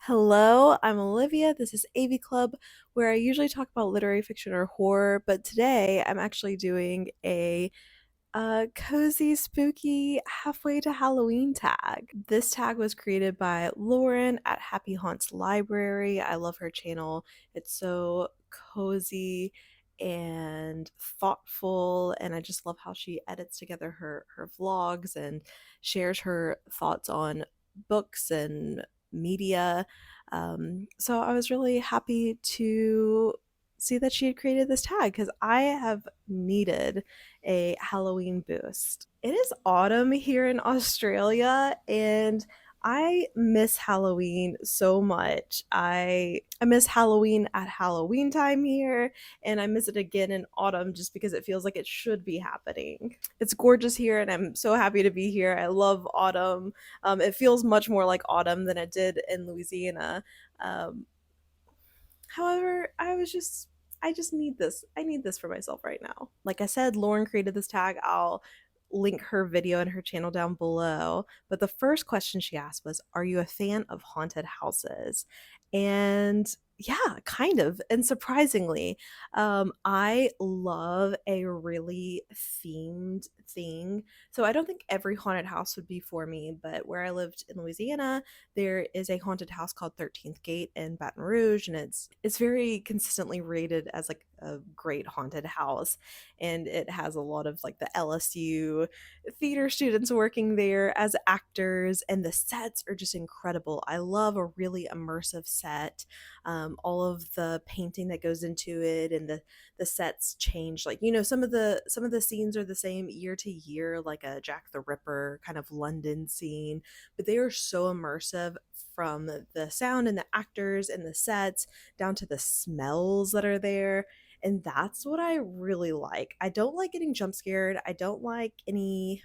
Hello, I'm Olivia. This is AV Club, where I usually talk about literary fiction or horror, but today I'm actually doing a cozy, spooky, halfway to Halloween tag. This tag was created by Lauren at Happy Haunts Library. I love her channel. It's so cozy and thoughtful, and I just love how she edits together her vlogs and shares her thoughts on books and media. So I was really happy to see that she had created this tag because I have needed a Halloween boost. It is autumn here in Australia and I miss Halloween so much. I miss Halloween at Halloween time here and I miss it again in autumn just because it feels like it should be happening. It's gorgeous here and I'm so happy to be here. I love autumn. It feels much more like autumn than it did in Louisiana. Um, However, I just need this. I need this for myself right now. Like I said, Lauren created this tag. I'll link her video and her channel down below. But the first question she asked was, "Are you a fan of haunted houses?" And yeah, kind of. And surprisingly, I love a really themed thing. So I don't think every haunted house would be for me, but where I lived in Louisiana, there is a haunted house called 13th Gate in Baton Rouge, and it's very consistently rated as like a great haunted house, and it has a lot of like the LSU theater students working there as actors, and the sets are just incredible. I love a really immersive set. All of the painting that goes into it, and the sets change. Like some of the scenes are the same year to year, like a Jack the Ripper kind of London scene, but they are so immersive from the sound and the actors and the sets down to the smells that are there. And that's what I really like. I don't like getting jump scared. I don't like any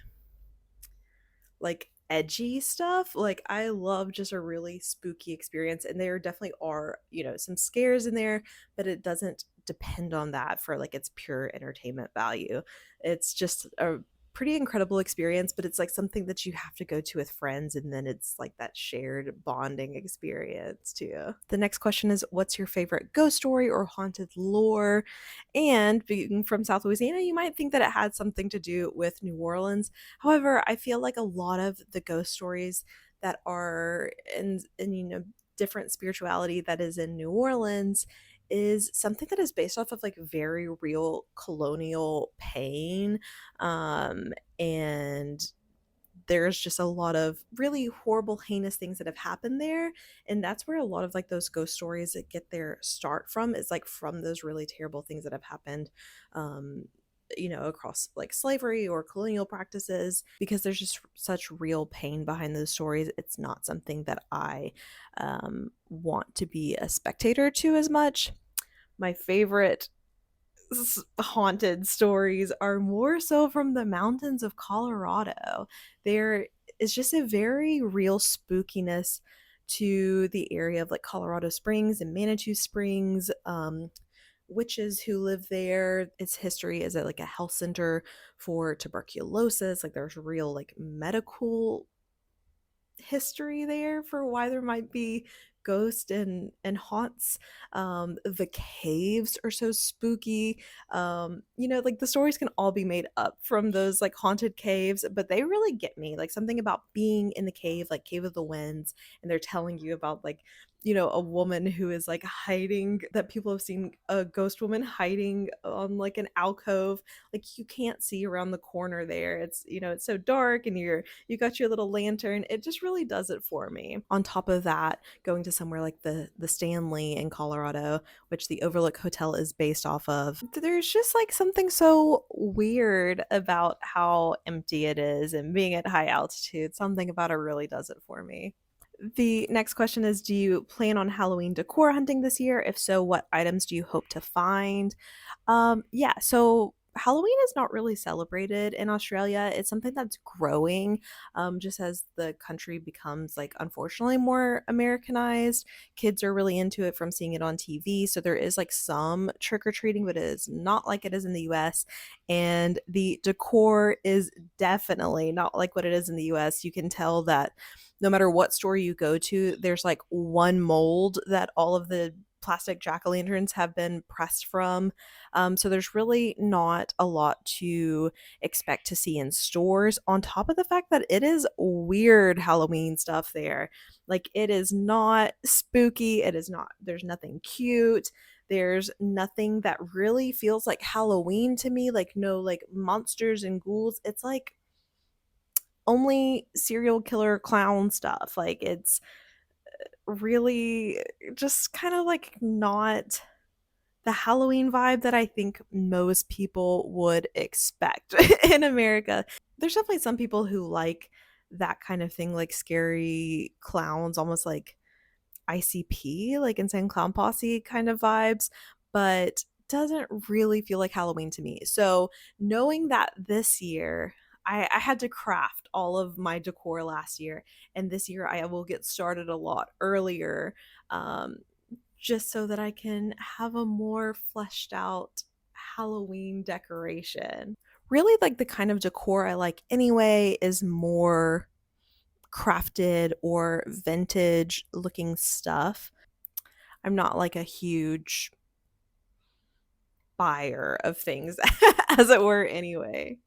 like edgy stuff. Like I love just a really spooky experience and there definitely are, some scares in there, but it doesn't depend on that for like its pure entertainment value. It's just a pretty incredible experience, but it's like something that you have to go to with friends and then it's like that shared bonding experience too. The next question is, what's your favorite ghost story or haunted lore? And being from South Louisiana, you might think that it had something to do with New Orleans. However, I feel like a lot of the ghost stories that are in different spirituality that is in New Orleans is something that is based off of like very real colonial pain. And there's just a lot of really horrible, heinous things that have happened there. And that's where a lot of like those ghost stories that get their start from is like from those really terrible things that have happened. Across like slavery or colonial practices, because there's just such real pain behind those stories. It's not something that I want to be a spectator to as much. My favorite haunted stories are more so from the mountains of Colorado. There is just a very real spookiness to the area of like Colorado Springs and Manitou Springs. Witches who live there. Its history is like a health center for tuberculosis. Like there's real like medical history there for why there might be ghosts and haunts. The caves are so spooky. Like the stories can all be made up from those like haunted caves, but they really get me. Like something about being in the cave, like Cave of the Winds, and they're telling you about like a woman who is like hiding, that people have seen a ghost woman hiding on like an alcove. Like you can't see around the corner there. It's so dark and you got your little lantern. It just really does it for me. On top of that, going to somewhere like the Stanley in Colorado, which the Overlook Hotel is based off of, there's just like something so weird about how empty it is and being at high altitude. Something about it really does it for me. The next question is, do you plan on Halloween decor hunting this year? If so, what items do you hope to find? Yeah, so Halloween is not really celebrated in Australia. It's something that's growing, just as the country becomes, like, unfortunately more Americanized. Kids are really into it from seeing it on TV. So there is like some trick or treating, but it is not like it is in the US. And the decor is definitely not like what it is in the US. You can tell that no matter what store you go to, there's like one mold that all of the plastic jack-o'-lanterns have been pressed from. So there's really not a lot to expect to see in stores, on top of the fact that it is weird Halloween stuff there. Like, it is not spooky, it is not, there's nothing cute. There's nothing that really feels like Halloween to me, like no like monsters and ghouls. It's like only serial killer clown stuff. Like, it's really just kind of like not the Halloween vibe that I think most people would expect in America. There's definitely some people who like that kind of thing, like scary clowns, almost like ICP, like Insane Clown Posse kind of vibes, but doesn't really feel like Halloween to me. So, knowing that this year, I had to craft all of my decor last year, and this year I will get started a lot earlier, um, just so that I can have a more fleshed out Halloween decoration. Really, like the kind of decor I like anyway is more crafted or vintage looking stuff. I'm not like a huge buyer of things, as it were, anyway.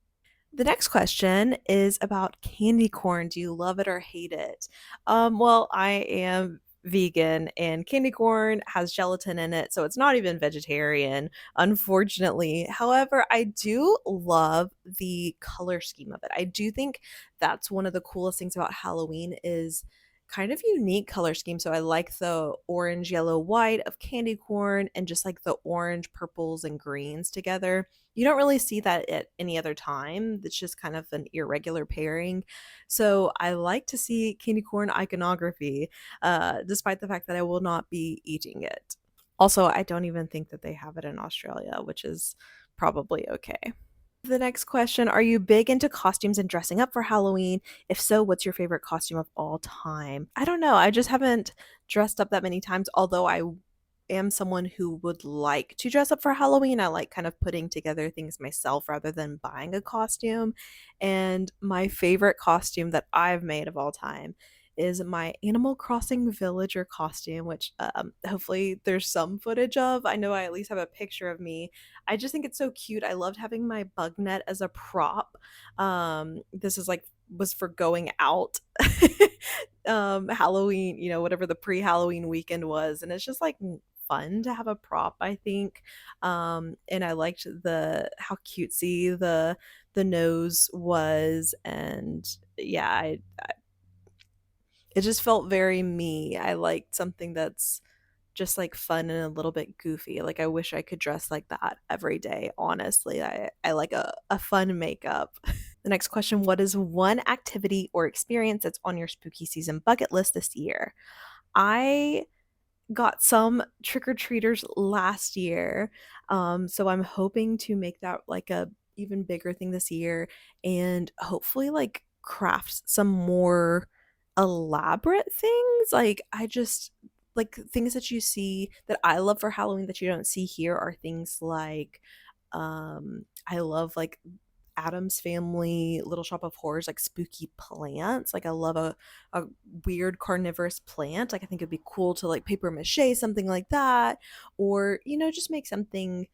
The next question is about candy corn. Do you love it or hate it? Well, I am vegan and candy corn has gelatin in it, so it's not even vegetarian, unfortunately. However, I do love the color scheme of it. I do think that's one of the coolest things about Halloween is kind of unique color scheme. So I like the orange, yellow, white of candy corn and just like the orange, purples, and greens together. You don't really see that at any other time. It's just kind of an irregular pairing. So I like to see candy corn iconography, despite the fact that I will not be eating it. Also, I don't even think that they have it in Australia, which is probably okay. The next question, are you big into costumes and dressing up for Halloween? If so, what's your favorite costume of all time? I don't know. I just haven't dressed up that many times, although I am someone who would like to dress up for Halloween. I like kind of putting together things myself rather than buying a costume. And my favorite costume that I've made of all time is my Animal Crossing villager costume, which hopefully there's some footage of. I know I at least have a picture of me. I just think it's so cute. I loved having my bug net as a prop. This is like was for going out Halloween, whatever the pre-Halloween weekend was, and it's just like fun to have a prop, I think. And I liked the how cutesy the nose was, and yeah, it just felt very me. I liked something that's just like fun and a little bit goofy. Like, I wish I could dress like that every day, honestly. I like a fun makeup. The next question, what is one activity or experience that's on your spooky season bucket list this year? I got some trick-or-treaters last year, so I'm hoping to make that like a even bigger thing this year and hopefully like craft some more elaborate things. Like, I just like things that you see that I love for Halloween that you don't see here are things like I love like Adam's Family, Little Shop of Horrors, like spooky plants. Like, I love a weird carnivorous plant. Like, I think it'd be cool to like paper mache something like that, or just make something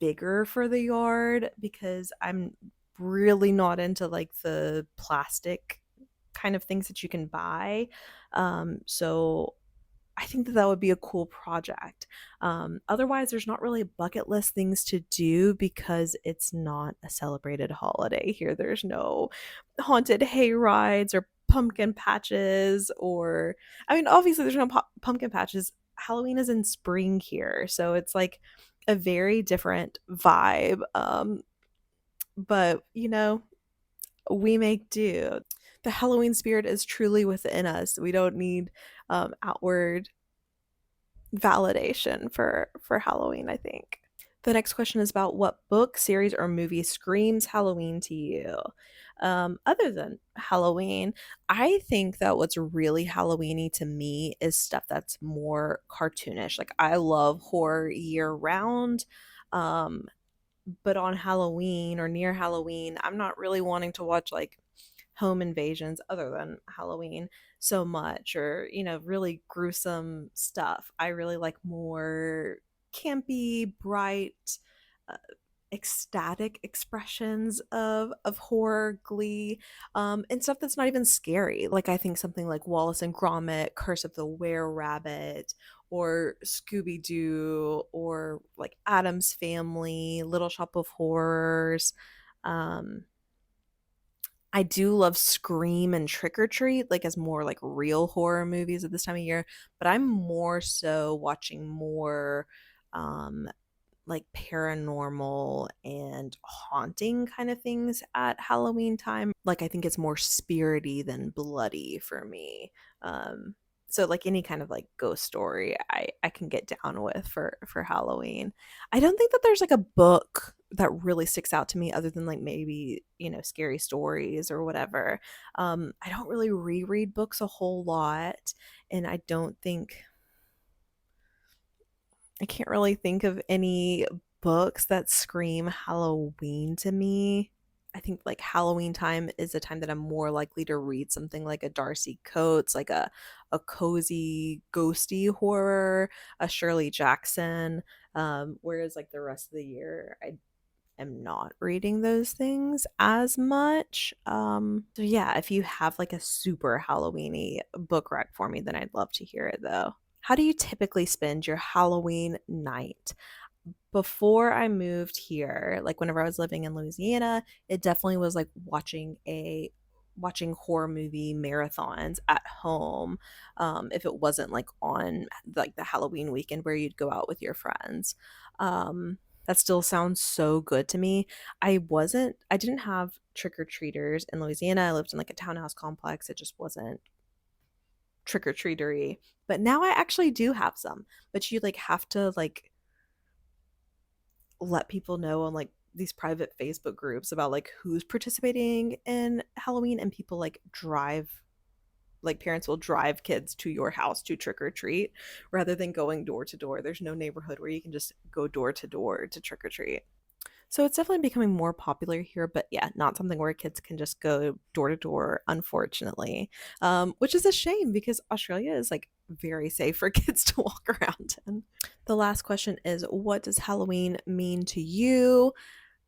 bigger for the yard because I'm really not into like the plastic kind of things that you can buy. So I think that that would be a cool project. Otherwise, there's not really bucket list things to do because it's not a celebrated holiday here. There's no haunted hay rides or pumpkin patches, or, I mean, obviously, there's no pumpkin patches. Halloween is in spring here, so it's like a very different vibe. But, we make do. The Halloween spirit is truly within us. We don't need outward validation for Halloween, I think. The next question is about what book, series, or movie screams Halloween to you? Other than Halloween, I think that what's really Halloweeny to me is stuff that's more cartoonish. Like I love horror year round. Um, but on Halloween or near Halloween, I'm not really wanting to watch like home invasions other than Halloween so much, or really gruesome stuff. I really like more campy, bright, uh, ecstatic expressions of horror, glee, and stuff that's not even scary. Like I think something like Wallace and Gromit, Curse of the Were Rabbit, or Scooby Doo, or like Adam's Family, Little Shop of Horrors. Um, I do love Scream and Trick or Treat, like as more like real horror movies at this time of year, but I'm more so watching more um like paranormal and haunting kind of things at Halloween time. Like I think it's more spirity than bloody for me. Um so like any kind of like ghost story I can get down with for Halloween. I don't think that there's like a book that really sticks out to me other than like maybe, scary stories or whatever. I don't really reread books a whole lot, and I can't really think of any books that scream Halloween to me. I think like Halloween time is a time that I'm more likely to read something like a Darcy Coates, like a cozy, ghosty horror, a Shirley Jackson. Whereas like the rest of the year, I am not reading those things as much. So yeah, if you have like a super Halloweeny book rec for me, then I'd love to hear it though. How do you typically spend your Halloween night? Before I moved here, like whenever I was living in Louisiana, it definitely was like watching horror movie marathons at home. If it wasn't like on like the Halloween weekend where you'd go out with your friends. That still sounds so good to me. I didn't have trick-or-treaters in Louisiana. I lived in like a townhouse complex. It just wasn't trick-or-treatery. But now I actually do have some. But you like have to like let people know on like these private Facebook groups about like who's participating in Halloween, and people like parents will drive kids to your house to trick or treat rather than going door to door. There's no neighborhood where you can just go door to door to trick or treat. So it's definitely becoming more popular here, but yeah, not something where kids can just go door to door, unfortunately, which is a shame because Australia is like very safe for kids to walk around in. The last question is, what does Halloween mean to you?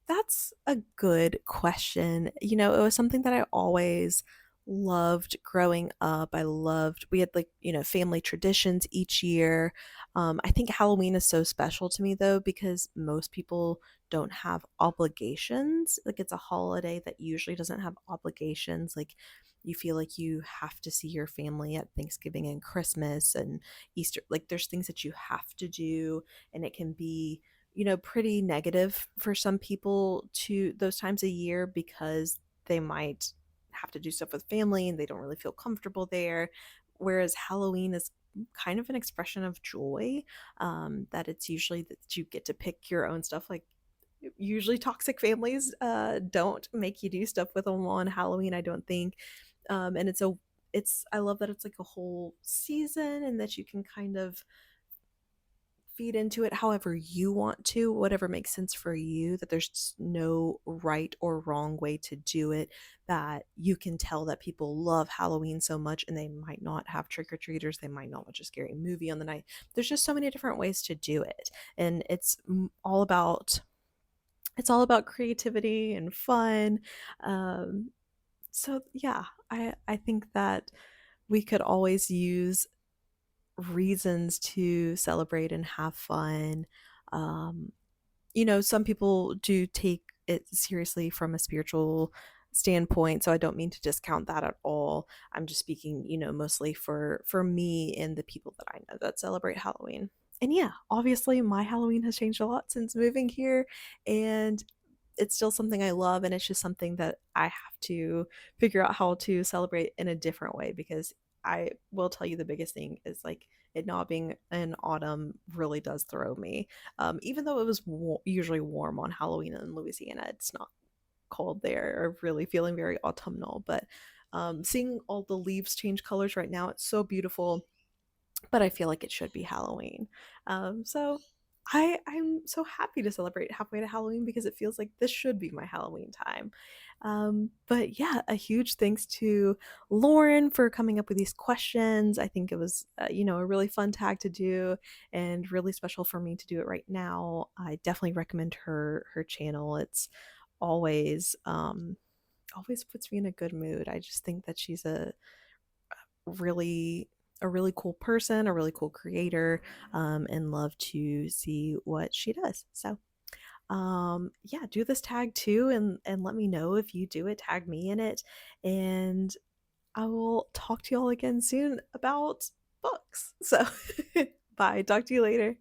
That's a good question. It was something that I always loved growing up. We had like, family traditions each year. I think Halloween is so special to me though, because most people don't have obligations. Like it's a holiday that usually doesn't have obligations. Like you feel like you have to see your family at Thanksgiving and Christmas and Easter. Like there's things that you have to do, and it can be pretty negative for some people to those times a year because they might have to do stuff with family and they don't really feel comfortable there. Whereas Halloween is kind of an expression of joy, that it's usually that you get to pick your own stuff. Like usually toxic families don't make you do stuff with them on Halloween, I don't think. And I love that it's like a whole season and that you can kind of feed into it however you want to, whatever makes sense for you, that there's just no right or wrong way to do it, that you can tell that people love Halloween so much and they might not have trick-or-treaters, they might not watch a scary movie on the night. There's just so many different ways to do it, and it's all about creativity and fun. So yeah, I think that we could always use reasons to celebrate and have fun. Um, some people do take it seriously from a spiritual standpoint, so I don't mean to discount that at all. I'm just speaking, mostly for me and the people that I know that celebrate Halloween. And yeah, obviously my Halloween has changed a lot since moving here, and it's still something I love, and it's just something that I have to figure out how to celebrate in a different way because I will tell you the biggest thing is like it not being in autumn really does throw me. Even though it was usually warm on Halloween in Louisiana, it's not cold there or really feeling very autumnal. But seeing all the leaves change colors right now, it's so beautiful, but I feel like it should be Halloween. So I'm so happy to celebrate halfway to Halloween because it feels like this should be my Halloween time. But yeah, a huge thanks to Lauren for coming up with these questions. I think it was, a really fun tag to do and really special for me to do it right now. I definitely recommend her channel. It's always always puts me in a good mood. I just think that she's really a really cool person, a really cool creator, and love to see what she does. So yeah, do this tag too, and let me know if you do it. Tag me in it, and I will talk to y'all again soon about books. So bye. Talk to you later.